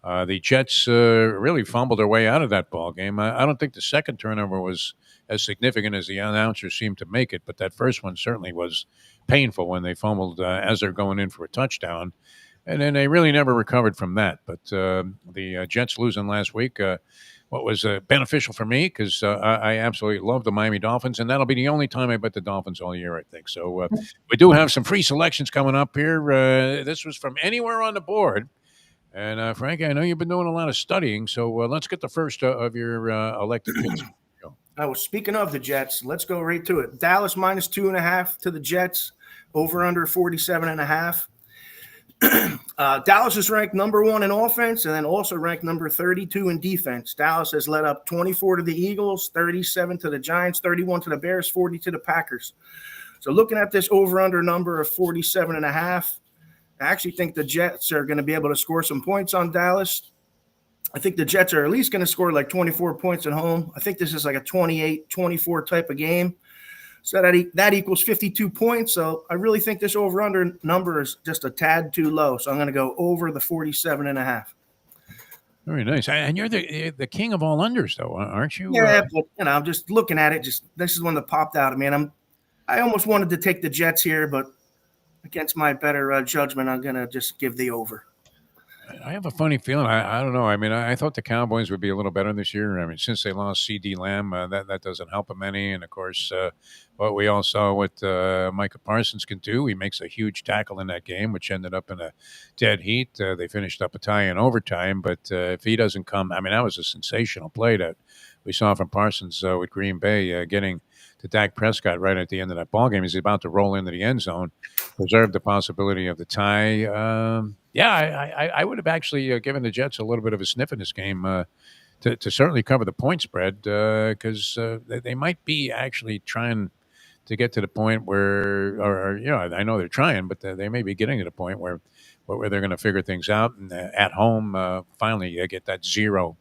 The Jets really fumbled their way out of that ball game. I don't think the second turnover was as significant as the announcers seemed to make it, but that first one certainly was painful when they fumbled as they're going in for a touchdown. And then they really never recovered from that. But the Jets losing last week, what was beneficial for me, because I absolutely love the Miami Dolphins, and that'll be the only time I bet the Dolphins all year, I think. So we do have some free selections coming up here. This was from anywhere on the board. And, Frank, I know you've been doing a lot of studying, so let's get the first of your elected picks. Speaking of the Jets, let's go right to it. Dallas -2.5 to the Jets, over under 47.5. Dallas is ranked number 1 in offense and then also ranked number 32 in defense. Dallas has led up 24 to the Eagles, 37 to the Giants, 31 to the Bears, 40 to the Packers. So looking at this over-under number of 47.5, I actually think the Jets are going to be able to score some points on Dallas. I think the Jets are at least going to score like 24 points at home. I think this is like a 28-24 type of game. So that equals 52 points. So I really think this over-under number is just a tad too low. So I'm going to go over the 47.5. Very nice. And you're the king of all unders, though, aren't you? Yeah, but I'm just looking at it. This is one that popped out at me. And I almost wanted to take the Jets here, but against my better judgment, I'm going to just give the over. I have a funny feeling. I don't know. I mean, I thought the Cowboys would be a little better this year. I mean, since they lost C.D. Lamb, that doesn't help them any. And, of course, what we all saw what Micah Parsons can do. He makes a huge tackle in that game, which ended up in a dead heat. They finished up a tie in overtime. But if he doesn't come, I mean, that was a sensational play that we saw from Parsons with Green Bay getting to Dak Prescott right at the end of that ball game. He's about to roll into the end zone, preserve the possibility of the tie. I would have actually given the Jets a little bit of a sniff in this game to certainly cover the point spread, because they might be actually trying to get to the point where, I know they're trying, but they may be getting to the point where they're going to figure things out and at home finally get that zero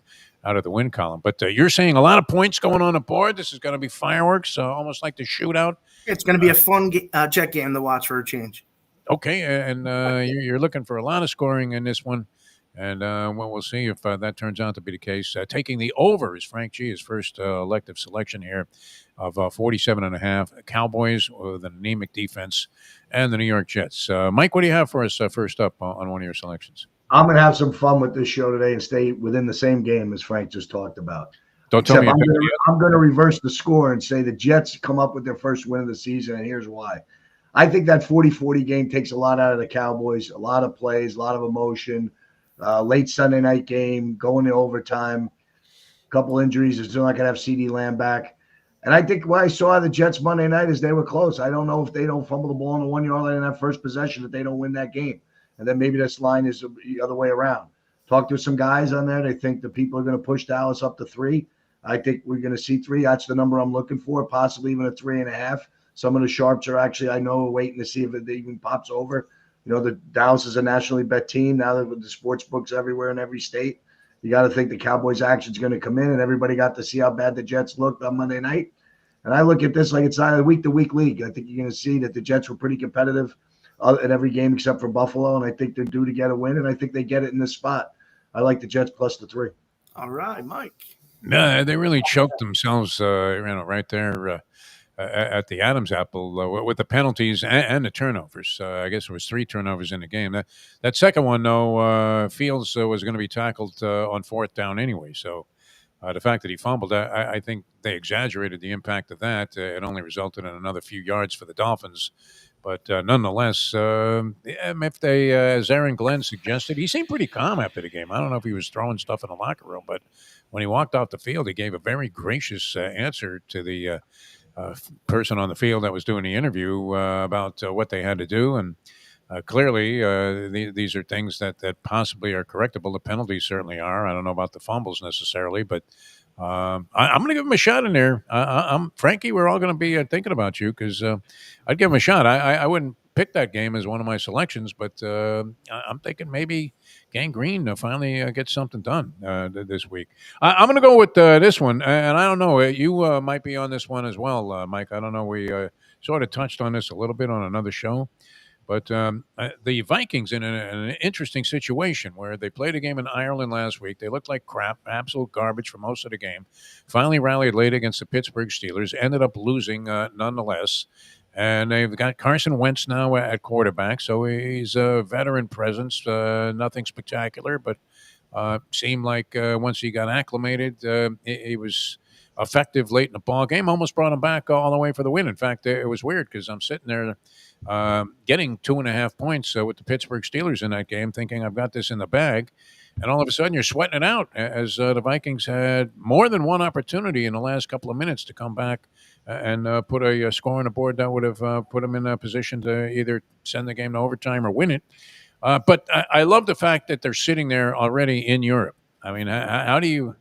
out of the win column. But you're saying a lot of points going on the board. This is going to be fireworks, almost like the shootout. It's going to be a fun Jet game to watch for a change. Okay, and you're looking for a lot of scoring in this one, and we'll see if that turns out to be the case. Taking the over is Frank G., his first elective selection here of 47.5. Cowboys with an anemic defense and the New York Jets. Mike, what do you have for us first up on one of your selections? I'm going to have some fun with this show today and stay within the same game as Frank just talked about. Don't tell me. I'm going to reverse the score and say the Jets come up with their first win of the season, and here's why. I think that 40-40 game takes a lot out of the Cowboys, a lot of plays, a lot of emotion. Late Sunday night game, going to overtime, a couple injuries. They're still not going to have C.D. Lamb back. And I think what I saw the Jets Monday night is they were close. I don't know if they don't fumble the ball on the 1 yard line in that first possession that they don't win that game. And then maybe this line is the other way around. Talk to some guys on there. They think the people are going to push Dallas up to 3. I think we're going to see 3. That's the number I'm looking for, possibly even a 3.5. Some of the sharps are actually, I know, waiting to see if it even pops over. You know, the Dallas is a nationally bet team now that with the sports books everywhere in every state. You got to think the Cowboys' action is going to come in, and everybody got to see how bad the Jets looked on Monday night. And I look at this like it's not a week-to-week league. I think you're going to see that the Jets were pretty competitive in every game except for Buffalo, and I think they're due to get a win, and I think they get it in this spot. I like the Jets plus the 3. All right, Mike. No, they really choked themselves, right there at the Adams apple with the penalties and the turnovers. I guess there was 3 turnovers in the game. That second one, though, Fields was going to be tackled on 4th down anyway. So the fact that he fumbled, I think they exaggerated the impact of that. It only resulted in another few yards for the Dolphins. But nonetheless, if they, as Aaron Glenn suggested, he seemed pretty calm after the game. I don't know if he was throwing stuff in the locker room, but when he walked off the field, he gave a very gracious answer to the person on the field that was doing the interview about what they had to do. And clearly, these are things that possibly are correctable. The penalties certainly are. I don't know about the fumbles necessarily, but I'm going to give him a shot in there. Frankie, we're all going to be thinking about you because I'd give him a shot. I wouldn't pick that game as one of my selections, but I'm thinking maybe Gang Green finally gets something done this week. I'm going to go with this one, and I don't know. You might be on this one as well, Mike. I don't know. We sort of touched on this a little bit on another show. But the Vikings in an interesting situation where they played a game in Ireland last week. They looked like crap, absolute garbage for most of the game. Finally rallied late against the Pittsburgh Steelers. Ended up losing nonetheless. And they've got Carson Wentz now at quarterback. So he's a veteran presence. Nothing spectacular, but seemed like once he got acclimated, he was effective late in the ball game. Almost brought him back all the way for the win. In fact, it was weird because I'm sitting there getting 2.5 points with the Pittsburgh Steelers in that game, thinking I've got this in the bag. And all of a sudden, you're sweating it out as the Vikings had more than one opportunity in the last couple of minutes to come back and put a score on the board that would have put them in a position to either send the game to overtime or win it. But I love the fact that they're sitting there already in Europe. I mean, how do you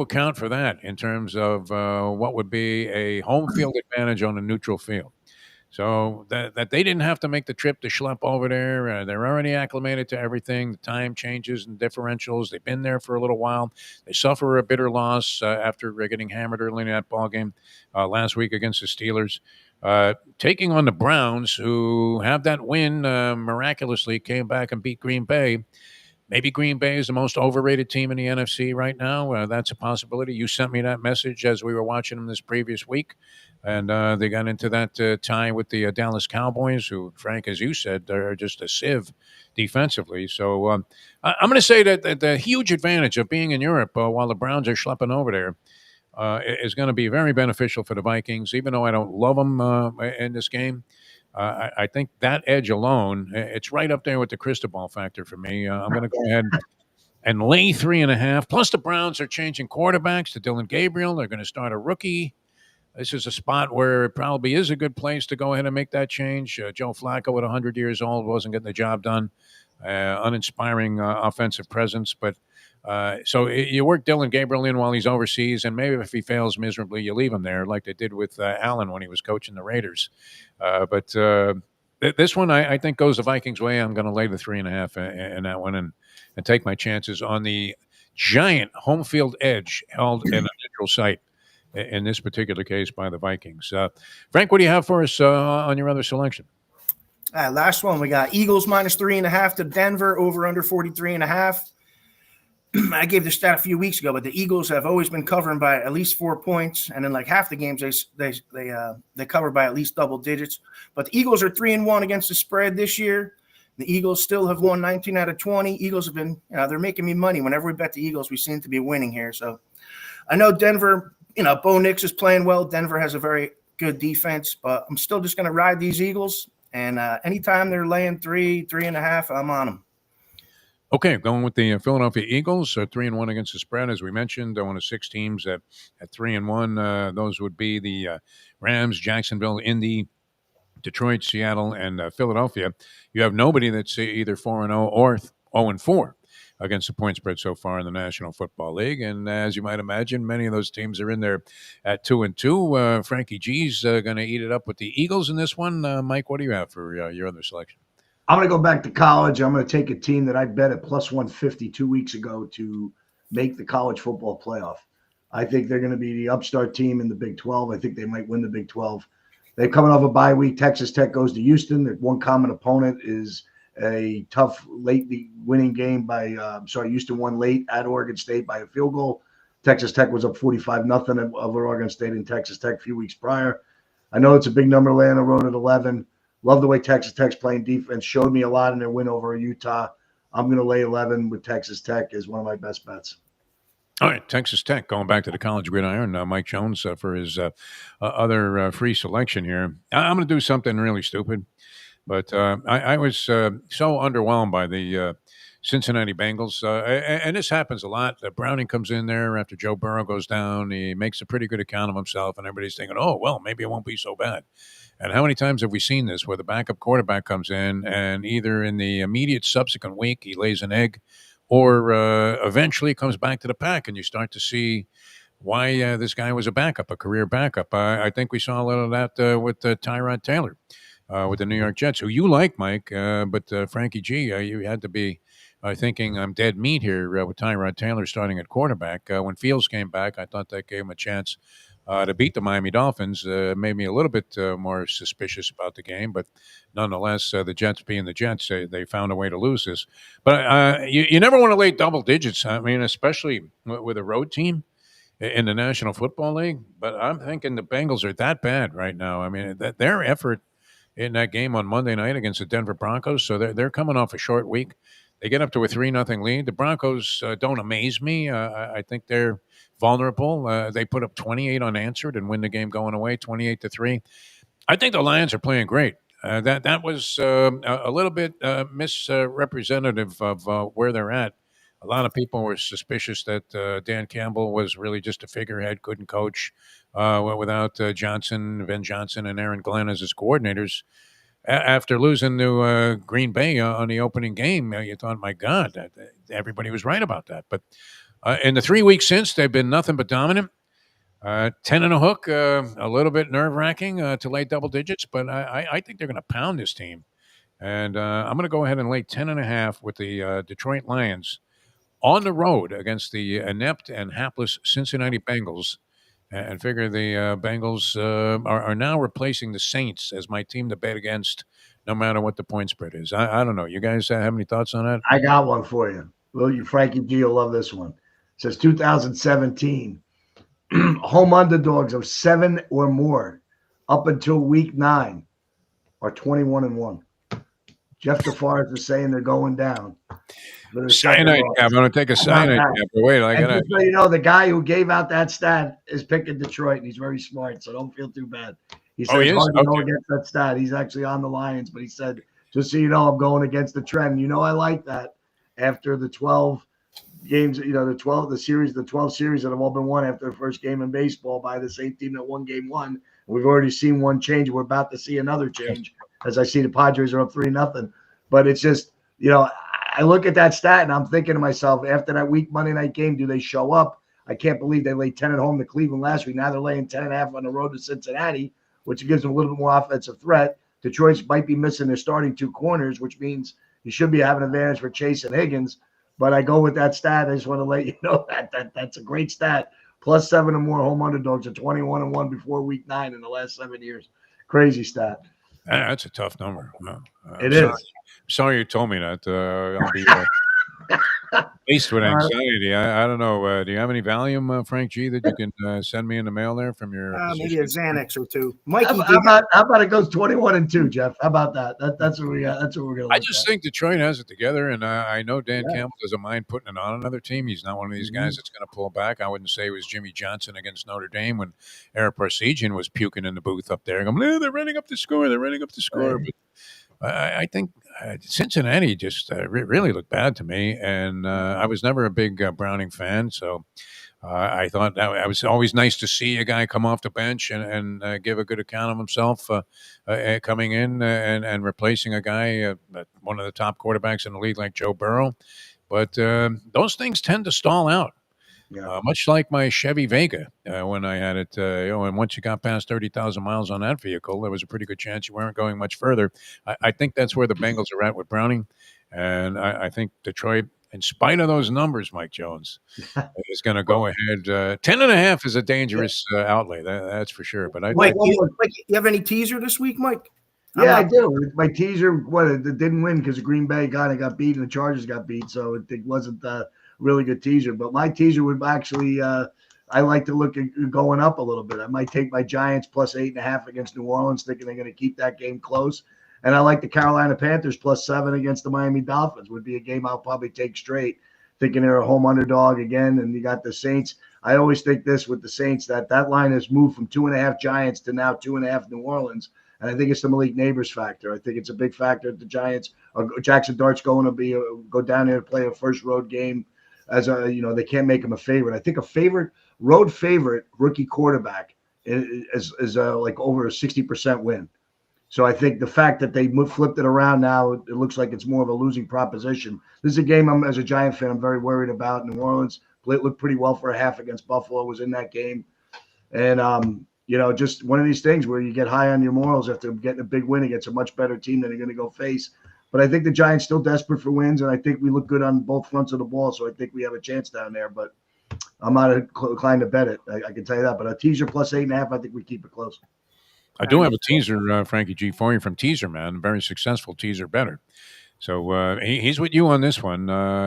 account for that in terms of what would be a home field advantage on a neutral field? So that they didn't have to make the trip to schlep over there. They're already acclimated to everything, the time changes and differentials. They've been there for a little while. They suffer a bitter loss after getting hammered early in that ball game last week against the Steelers. Taking on the Browns, who have that win miraculously, came back and beat Green Bay. Maybe Green Bay is the most overrated team in the NFC right now. That's a possibility. You sent me that message as we were watching them this previous week. And they got into that tie with the Dallas Cowboys, who, Frank, as you said, are just a sieve defensively. So I'm going to say that the huge advantage of being in Europe while the Browns are schlepping over there is going to be very beneficial for the Vikings, even though I don't love them in this game. I think that edge alone, it's right up there with the Cristobal factor for me. I'm going to go ahead and lay 3.5. Plus, the Browns are changing quarterbacks to Dylan Gabriel. They're going to start a rookie. This is a spot where it probably is a good place to go ahead and make that change. Joe Flacco at 100 years old wasn't getting the job done. Uninspiring offensive presence. But so you work Dylan Gabriel in while he's overseas, and maybe if he fails miserably, you leave him there like they did with Allen when he was coaching the Raiders. But this one, I think, goes the Vikings' way. I'm going to lay the 3.5 in that one and take my chances on the giant home field edge held in a neutral site. In this particular case by the Vikings. Frank, what do you have for us on your other selection? Last one, we got Eagles minus 3.5 to Denver, over under 43.5. I gave the stat a few weeks ago, but the Eagles have always been covering by at least 4 points, and in like half the games they cover by at least double digits. But the Eagles are 3-1 against the spread this year. The Eagles still have won 19 out of 20. Eagles have been, they're making me money. Whenever we bet the Eagles, we seem to be winning here. So I know Denver. Bo Nix is playing well. Denver has a very good defense, but I'm still just going to ride these Eagles. And anytime they're laying 3.5, I'm on them. Okay, going with the Philadelphia Eagles, 3-1 against the spread, as we mentioned. One of 6 teams at 3-1. Those would be the Rams, Jacksonville, Indy, Detroit, Seattle, and Philadelphia. You have nobody that's either 4-0 or 0-4 against the point spread so far in the National Football League. And as you might imagine, many of those teams are in there at 2-2. Frankie G's going to eat it up with the Eagles in this one. Mike, what do you have for your other selection? I'm going to go back to college. I'm going to take a team that I bet at plus 150 2 weeks ago to make the college football playoff. I think they're going to be the upstart team in the Big 12. I think they might win the Big 12. They're coming off a bye week. Texas Tech goes to Houston. Their one common opponent is a tough late winning game by Houston won late at Oregon State by a field goal. Texas Tech was up 45-0 over Oregon State and Texas Tech a few weeks prior. I know it's a big number to lay on the road at 11. Love the way Texas Tech's playing defense. Showed me a lot in their win over Utah. I'm going to lay 11 with Texas Tech as one of my best bets. All right, Texas Tech, going back to the college gridiron, Mike Jones for his other free selection here. I'm going to do something really stupid, but I was so underwhelmed by the Cincinnati Bengals. And this happens a lot. Browning comes in there after Joe Burrow goes down. He makes a pretty good account of himself, and everybody's thinking, oh, well, maybe it won't be so bad. And how many times have we seen this where the backup quarterback comes in and either in the immediate subsequent week he lays an egg or eventually comes back to the pack, and you start to see why this guy was a backup, a career backup. I think we saw a little of that with Tyrod Taylor with the New York Jets, who you like, Mike, but Frankie G, you had to be thinking I'm dead meat here with Tyrod Taylor starting at quarterback. When Fields came back, I thought that gave him a chance to beat the Miami Dolphins. Made me a little bit more suspicious about the game, but nonetheless, the Jets being the Jets, they found a way to lose this. But you never want to lay double digits. I mean, especially with a road team in the National Football League. But I'm thinking the Bengals are that bad right now. I mean, their effort in that game on Monday night against the Denver Broncos, so they're coming off a short week. They get up to a 3-0 lead. The Broncos don't amaze me. I think they're vulnerable. They put up 28 unanswered and win the game going away, 28-3. I think the Lions are playing great. That was a little bit misrepresentative of where they're at. A lot of people were suspicious that Dan Campbell was really just a figurehead, couldn't coach without Ben Johnson, and Aaron Glenn as his coordinators. After losing to Green Bay on the opening game, you thought, my God, everybody was right about that. But in the 3 weeks since, they've been nothing but dominant. 10 and a hook, a little bit nerve-wracking to lay double digits, but I think they're going to pound this team. And I'm going to go ahead and lay 10.5 with the Detroit Lions on the road against the inept and hapless Cincinnati Bengals. And figure the Bengals are now replacing the Saints as my team to bet against no matter what the point spread is. I don't know. You guys have any thoughts on that? I got one for you. Well, Frankie G will love this one. It says 2017, home underdogs of 7 or more up until week 9 are 21-1. Jeff DeForest is saying they're going down. Cyanide cap. I'm going to take a cyanide cap. Wait, I got to. So you know, the guy who gave out that stat is picking Detroit, and he's very smart, so don't feel too bad. He said it's hard to go against that stat. He's actually on the Lions, but he said, just so you know, I'm going against the trend. You know, I like that. After the 12 games, you know, the 12 series that have all been won after the first game in baseball by the same team that won game 1. We've already seen one change. We're about to see another change as I see the Padres are up 3-0. But it's just, you know, I look at that stat and I'm thinking to myself, after that week Monday night game, do they show up? I can't believe they laid 10 at home to Cleveland last week. Now they're laying 10.5 on the road to Cincinnati, which gives them a little bit more offensive threat. Detroit might be missing their starting 2 corners, which means you should be having an advantage for Chase and Higgins. But I go with that stat. I just want to let you know that's a great stat. Plus 7 or more home underdogs are 21-1 before week 9 in the last 7 years. Crazy stat. That's a tough number. It is. Sorry you told me that. I'll be faced with anxiety. I don't know. Do you have any Valium, Frank G, that you can send me in the mail there from your maybe a Xanax or 2. Mikey, how about it goes 21-2, Jeff? How about that? That's what we got. That's what we're going to I just think Detroit has it together, and I know Dan Campbell doesn't mind putting it on another team. He's not one of these guys that's going to pull back. I wouldn't say it was Jimmy Johnson against Notre Dame when Eric Parsegian was puking in the booth up there. Going, they're running up the score. They're running up the score. But I think Cincinnati just really looked bad to me, and I was never a big Browning fan, so I thought that it was always nice to see a guy come off the bench and give a good account of himself coming in and replacing a guy, one of the top quarterbacks in the league like Joe Burrow. But those things tend to stall out. Yeah. Much like my Chevy Vega when I had it, and once you got past 30,000 miles on that vehicle, there was a pretty good chance you weren't going much further. I think that's where the Bengals are at with Browning, and I think Detroit, in spite of those numbers, Mike Jones, is going to go ahead. 10.5 is a dangerous outlay, that's for sure. But Mike, you have any teaser this week, Mike? Yeah, I do. My teaser, it didn't win because Green Bay got beat and the Chargers got beat, so it wasn't really good teaser. But my teaser would actually, I like to look at going up a little bit. I might take my Giants plus 8.5 against New Orleans, thinking they're going to keep that game close. And I like the Carolina Panthers plus 7 against the Miami Dolphins. Would be a game I'll probably take straight, thinking they're a home underdog again. And you got the Saints. I always think this with the Saints, that line has moved from 2.5 Giants to now 2.5 New Orleans. And I think it's the Malik Neighbors factor. I think it's a big factor that the Giants, Jackson Dart's going to go down there to play a first road game. They can't make him a favorite. I think a road favorite rookie quarterback is like over a 60% win. So I think the fact that they flipped it around now, it looks like it's more of a losing proposition. This is a game as a Giant fan, I'm very worried about. New Orleans looked pretty well for a half against Buffalo, was in that game. And, just one of these things where you get high on your morals after getting a big win against a much better team that you're going to go face. But I think the Giants still desperate for wins, and I think we look good on both fronts of the ball, so I think we have a chance down there. But I'm not inclined to bet it. I can tell you that. But a teaser plus 8.5, I think we keep it close. I do have a teaser, Frankie G, for you from Teaser Man, very successful teaser bettor. So he's with you on this one.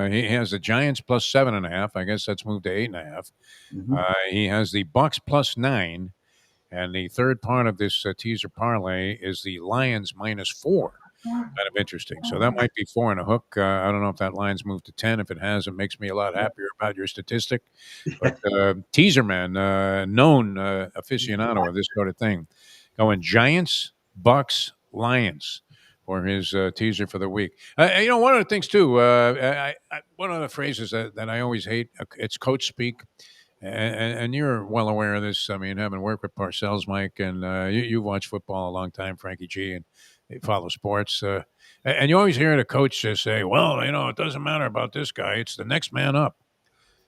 He has the Giants plus 7.5. I guess that's moved to 8.5. Mm-hmm. He has the Bucks plus 9. And the third part of this teaser parlay is the Lions minus 4. Kind of interesting. So that might be 4 and a hook. I don't know if that line's moved to 10. If it has, it makes me a lot happier about your statistic. But Teaser Man, known aficionado of this sort of thing, going Giants, Bucks, Lions for his teaser for the week. One of the things, too, one of the phrases that I always hate, it's coach speak. And you're well aware of this. I mean, having worked with Parcells, Mike, and you've watched football a long time, Frankie G, and you follow sports. And you always hear the coach just say, well, it doesn't matter about this guy. It's the next man up.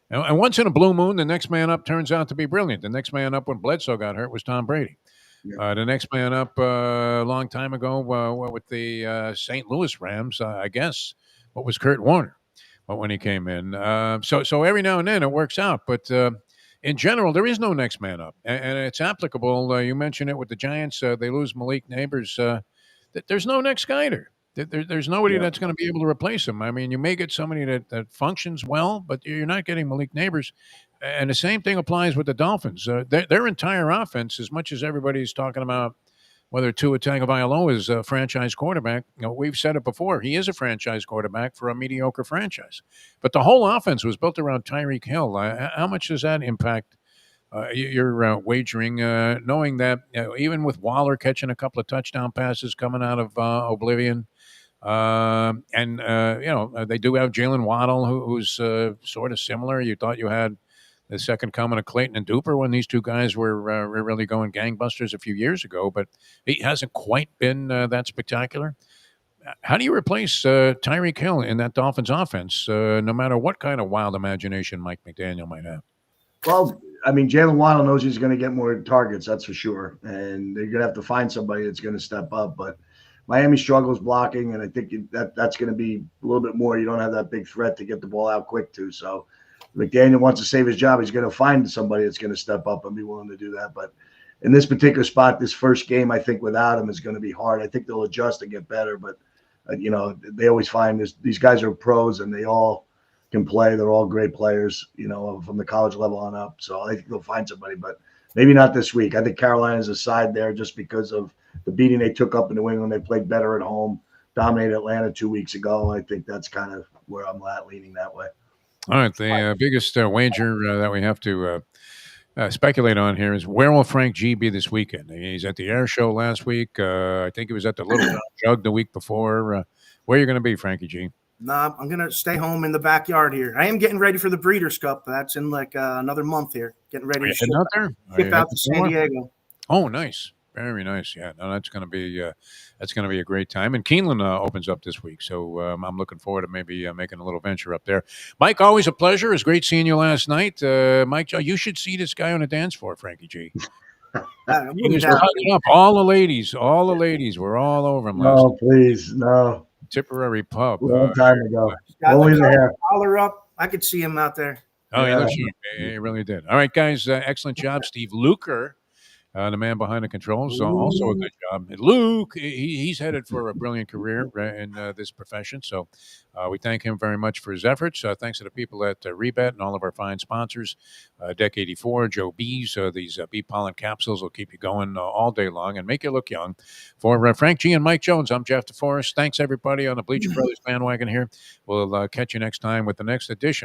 And once in a blue moon, the next man up turns out to be brilliant. The next man up when Bledsoe got hurt was Tom Brady. Yeah. The next man up a long time ago with the St. Louis Rams, I guess, what was Kurt Warner when he came in. So every now and then it works out. But in general, there is no next man up. And it's applicable. You mentioned it with the Giants. They lose Malik Neighbors. There's no next guy there. There's nobody that's going to be able to replace him. I mean, you may get somebody that functions well, but you're not getting Malik Neighbors. And the same thing applies with the Dolphins. Their entire offense, as much as everybody's talking about whether Tua Tagovailoa is a franchise quarterback, we've said it before. He is a franchise quarterback for a mediocre franchise. But the whole offense was built around Tyreek Hill. How much does that impact your wagering, knowing that even with Waller catching a couple of touchdown passes coming out of oblivion, and they do have Jalen Waddle, who's sort of similar. You thought you had the second coming of Clayton and Duper when these two guys were really going gangbusters a few years ago, but he hasn't quite been that spectacular. How do you replace Tyreek Hill in that Dolphins offense, no matter what kind of wild imagination Mike McDaniel might have? Well, I mean, Jalen Waddle knows he's going to get more targets, that's for sure. And they're going to have to find somebody that's going to step up. But Miami struggles blocking, and I think that's going to be a little bit more. You don't have that big threat to get the ball out quick to. So McDaniel wants to save his job. He's going to find somebody that's going to step up and be willing to do that. But in this particular spot, this first game, I think without him is going to be hard. I think they'll adjust and get better. But, they always find these guys are pros, and they all can play. They're all great players, from the college level on up. So I think they'll find somebody, but maybe not this week. I think Carolina's a side there just because of the beating they took up in New England. They played better at home, dominated Atlanta 2 weeks ago. I think that's kind of where I'm leaning that way. All right, the biggest wager that we have to speculate on here is where will Frank G be this weekend? He's at the air show last week. I think he was at the Little Brown Jug the week before. Where are you going to be, Frankie G? Nah, I'm gonna stay home in the backyard here. I am getting ready for the Breeders' Cup. That's in like another month here. Getting ready to ship out there. Ship out to San Diego. Oh, nice. Very nice. Yeah, no, that's going to be a great time. And Keeneland opens up this week, so I'm looking forward to maybe making a little venture up there. Mike, always a pleasure. It was great seeing you last night. Mike, you should see this guy on the dance floor, Frankie G. He was cutting up all the ladies. All the ladies were all over him last night. Please, no. Tipperary pub. A long time ago. Only in the hair. Collar up. I could see him out there. Oh, he looked sharp. He really did. All right, guys. Excellent job, Steve Luker. The man behind the controls, also a good job. And Luke, he's headed for a brilliant career in this profession. So we thank him very much for his efforts. Thanks to the people at Rebet and all of our fine sponsors, Deck 84, Joe B's. These bee pollen capsules will keep you going all day long and make you look young. For Frank G and Mike Jones, I'm Jeff DeForest. Thanks, everybody, on the Bleacher Brothers bandwagon here. We'll catch you next time with the next edition.